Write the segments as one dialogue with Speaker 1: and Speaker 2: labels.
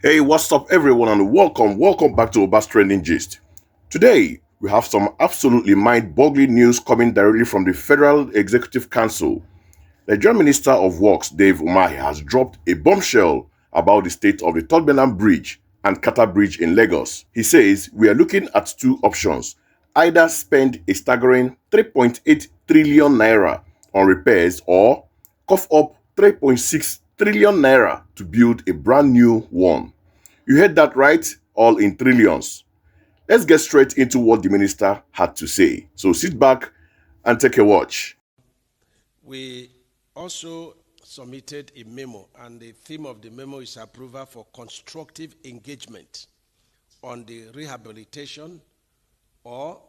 Speaker 1: Hey, what's up, everyone, and welcome back to Obas Trending Gist. Today, we have some absolutely mind-boggling news coming directly from the Federal Executive Council. The Nigerian Minister of Works, Dave Umahi, has dropped a bombshell about the state of the Third Mainland Bridge and Kata Bridge in Lagos. He says we are looking at two options: either spend a staggering 3.8 trillion naira on repairs or cough up 3.6 trillion naira to build a brand new one. You heard that right, all in trillions. Let's get straight into what the minister had to say. So sit back and take a watch.
Speaker 2: We also submitted a memo, and the theme of the memo is approval for constructive engagement on the rehabilitation or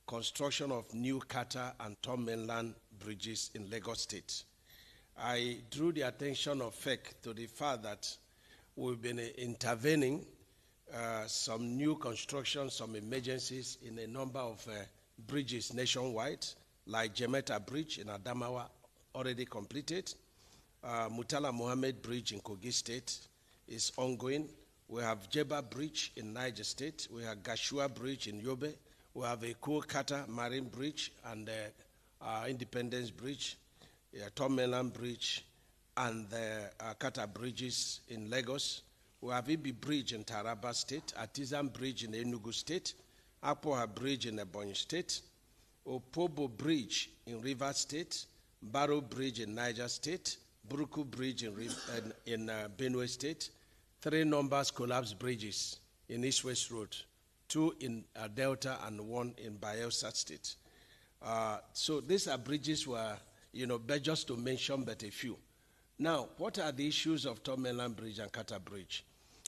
Speaker 2: construction of new Kata and Third Mainland bridges in Lagos State. I drew the attention of FEC to the fact that we've been intervening some new construction, some emergencies in a number of bridges nationwide, like Jemeta Bridge in Adamawa, already completed. Mutala Mohammed Bridge in Kogi State is ongoing. We have Jeba Bridge in Niger State. We have Gashua Bridge in Yobe. We have Eko Kata Marine Bridge and Independence Bridge, Third Mainland Bridge, and the Kata Bridges in Lagos. We have Ibi Bridge in Taraba State, Artisan Bridge in Enugu State, Apoha Bridge in Ebonyi State, Opobo Bridge in Rivers State, Barrow Bridge in Niger State, Buruku Bridge in Benue State, three numbers collapsed bridges in East-West Road, two in Delta and one in Bayelsa State. So these are bridges where, but just to mention but a few. Now, what are the issues of Third Mainland Bridge and Kata Bridge?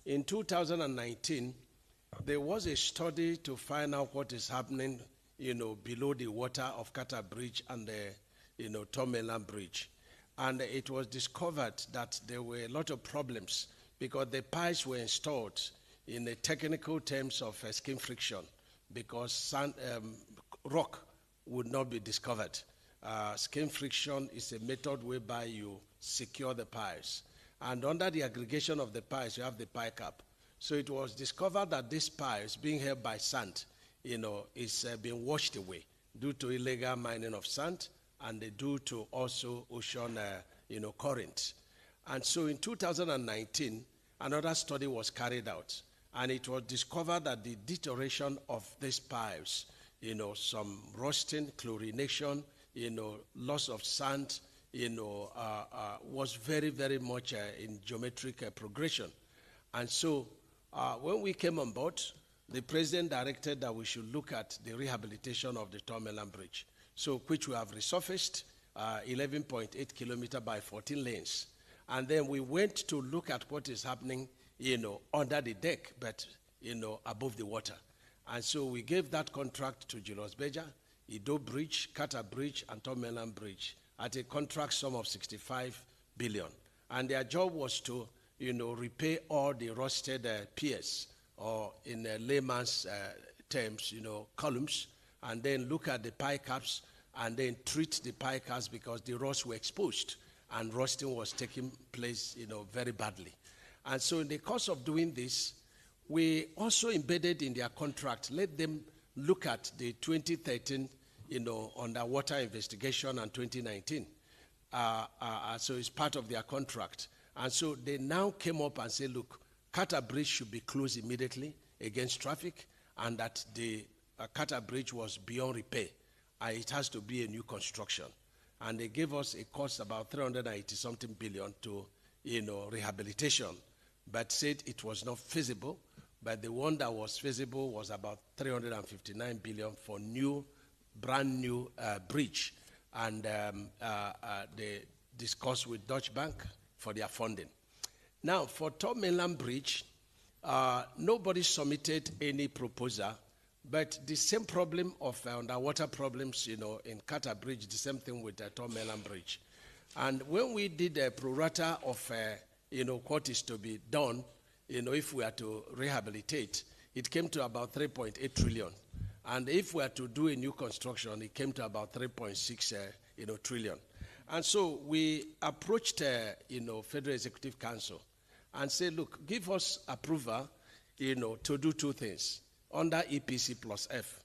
Speaker 2: In 2019, there was a study to find out what is happening, below the water of Kata Bridge and the, Third Mainland Bridge. And it was discovered that there were a lot of problems because the pipes were installed in the technical terms of skin friction because rock would not be discovered. Skin friction is a method whereby you secure the pipes. And under the aggregation of the pipes, you have the pipe cap. So it was discovered that these pipes, being held by sand, is being washed away due to illegal mining of sand and due to also ocean, current. And so in 2019, another study was carried out, and it was discovered that the deterioration of these pipes, some rusting, chlorination, loss of sand, was very, very much in geometric progression. And so when we came on board, the president directed that we should look at the rehabilitation of the Third Mainland Bridge, so which we have resurfaced 11.8 kilometers by 14 lanes. And then we went to look at what is happening, under the deck, but, above the water. And so we gave that contract to Julius Berger, Ido Bridge, Kata Bridge, and Third Mainland Bridge at a contract sum of 65 billion. And their job was to, repay all the rusted piers, or in layman's terms, columns, and then look at the pie caps and then treat the pie caps because the rusts were exposed and rusting was taking place, very badly. And so in the course of doing this, we also embedded in their contract, let them look at the 2013, underwater investigation and 2019. So it's part of their contract. And so they now came up and said, look, Kata Bridge should be closed immediately against traffic, and that the Kata Bridge was beyond repair. It has to be a new construction. And they gave us a cost about 380-something billion to, rehabilitation, but said it was not feasible. But the one that was feasible was about 359 billion for brand new bridge. And they discussed with Deutsche Bank for their funding. Now, for Third Mainland Bridge, nobody submitted any proposal, but the same problem of underwater problems, in Kata Bridge, the same thing with Third Mainland Bridge. And when we did a prorata of, what is to be done, if we are to rehabilitate, it came to about 3.8 trillion. And if we are to do a new construction, it came to about 3.6 trillion. And so we approached, Federal Executive Council and say, look, give us approval, to do two things under EPC+F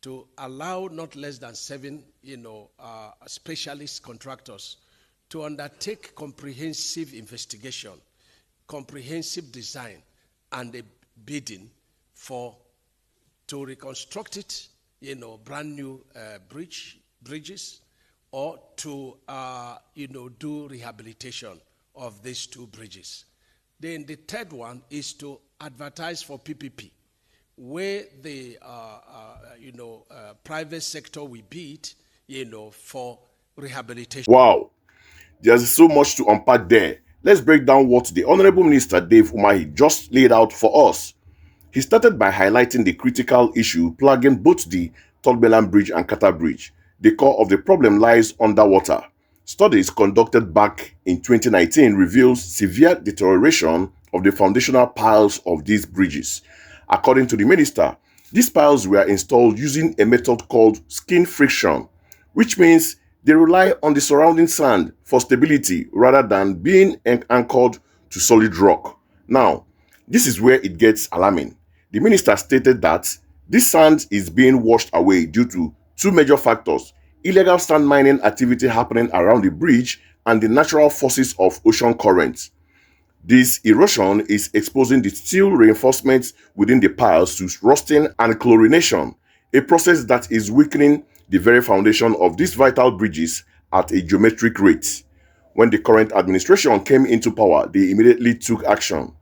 Speaker 2: to allow not less than 7, specialist contractors to undertake comprehensive investigation, comprehensive design, and a bidding to reconstruct it, brand new bridges, or to, do rehabilitation of these two bridges. Then the third one is to advertise for PPP, where the, private sector will bid, for rehabilitation.
Speaker 1: Wow, there's so much to unpack there. Let's break down what the Honorable Minister Dave Umahi just laid out for us. He started by highlighting the critical issue plaguing both the Third Mainland Bridge and Qatar Bridge. The core of the problem lies underwater. Studies conducted back in 2019 reveals severe deterioration of the foundational piles of these bridges. According to the minister, these piles were installed using a method called skin friction, which means they rely on the surrounding sand for stability rather than being anchored to solid rock. Now, this is where it gets alarming. The minister stated that this sand is being washed away due to two major factors: illegal sand mining activity happening around the bridge and the natural forces of ocean currents. This erosion is exposing the steel reinforcements within the piles to rusting and chlorination, a process that is weakening the very foundation of these vital bridges at a geometric rate. When the current administration came into power, they immediately took action.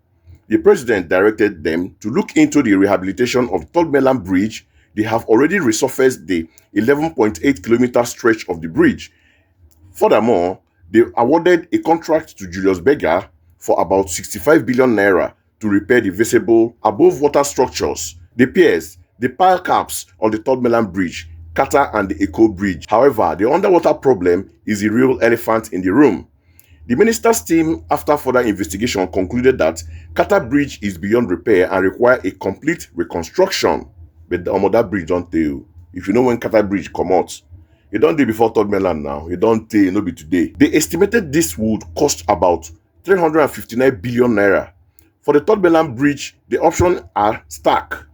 Speaker 1: The president directed them to look into the rehabilitation of the Third Mainland Bridge. They have already resurfaced the 11.8-kilometer stretch of the bridge. Furthermore, they awarded a contract to Julius Berger for about 65 billion naira to repair the visible above water structures, the piers, the pile caps on the Third Mainland Bridge, Qatar and the Eco Bridge. However, the underwater problem is the real elephant in the room. The minister's team, after further investigation, concluded that Qatar Bridge is beyond repair and require a complete reconstruction. But that bridge don't tell. If you know when Qatar Bridge come out, it don't do before Third Mainland now. It don't tell, no be today. They estimated this would cost about 359 billion naira. For the Third Mainland Bridge, the options are stark.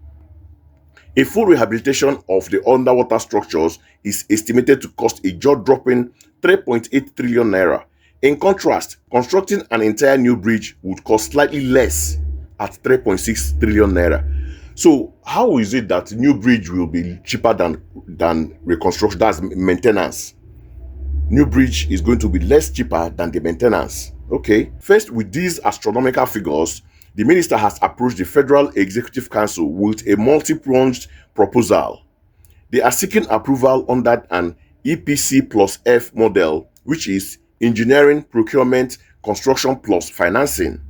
Speaker 1: A full rehabilitation of the underwater structures is estimated to cost a jaw-dropping 3.8 trillion naira. In contrast, constructing an entire new bridge would cost slightly less at 3.6 trillion naira. So how is it that new bridge will be cheaper than reconstruction? That's maintenance. New bridge is going to be less cheaper than the maintenance. Okay. First, with these astronomical figures, the minister has approached the Federal Executive Council with a multi-pronged proposal. They are seeking approval under an EPC+F model, which is engineering, procurement, construction plus financing.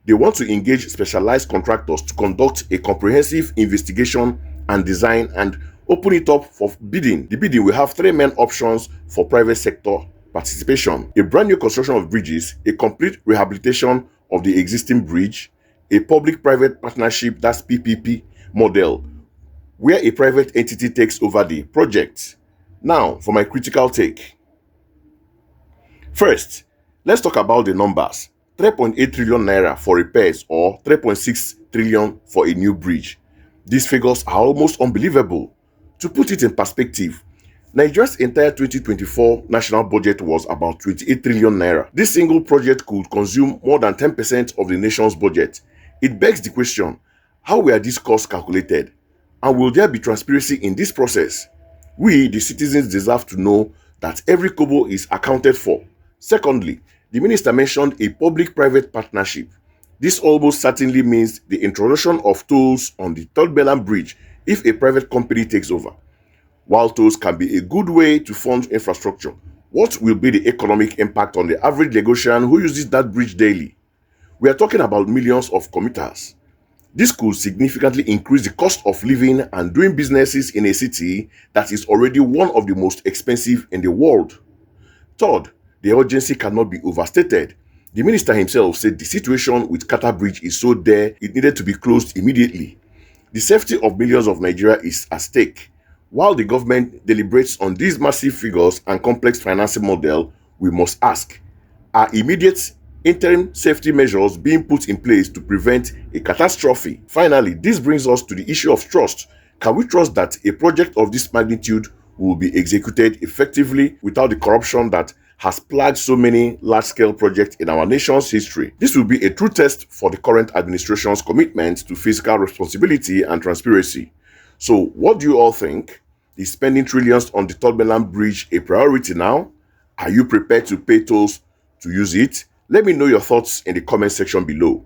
Speaker 1: They want to engage specialized contractors to conduct a comprehensive investigation and design and open it up for bidding. The bidding will have three main options for private sector participation: a brand new construction of bridges, a complete rehabilitation of the existing bridge, a public-private partnership, that's PPP model, where a private entity takes over the project. Now, for my critical take. First, let's talk about the numbers. 3.8 trillion naira for repairs or 3.6 trillion for a new bridge. These figures are almost unbelievable. To put it in perspective, Nigeria's entire 2024 national budget was about 28 trillion naira. This single project could consume more than 10% of the nation's budget. It begs the question, how were these costs calculated? And will there be transparency in this process? We, the citizens, deserve to know that every kobo is accounted for. Secondly, the minister mentioned a public-private partnership. This almost certainly means the introduction of tolls on the Third Mainland Bridge if a private company takes over. While tolls can be a good way to fund infrastructure, what will be the economic impact on the average Lagosian who uses that bridge daily? We are talking about millions of commuters. This could significantly increase the cost of living and doing businesses in a city that is already one of the most expensive in the world. Third, the urgency cannot be overstated. The minister himself said the situation with Qatar Bridge is so dire it needed to be closed immediately. The safety of millions of Nigeria is at stake. While the government deliberates on these massive figures and complex financing model, we must ask, are immediate interim safety measures being put in place to prevent a catastrophe. Finally, this brings us to the issue of trust. Can we trust that a project of this magnitude will be executed effectively without the corruption that has plagued so many large-scale projects in our nation's history? This will be a true test for the current administration's commitment to fiscal responsibility and transparency. So, what do you all think? Is spending trillions on the Third Mainland Bridge a priority now? Are you prepared to pay tolls to use it? Let me know your thoughts in the comment section below.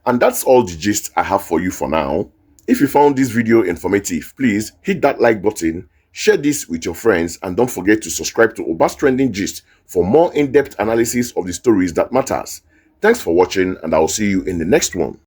Speaker 1: And that's all the gist I have for you for now. If you found this video informative, please hit that like button, share this with your friends, and don't forget to subscribe to Obas Trending Gist for more in-depth analysis of the stories that matters. Thanks for watching, and I'll see you in the next one.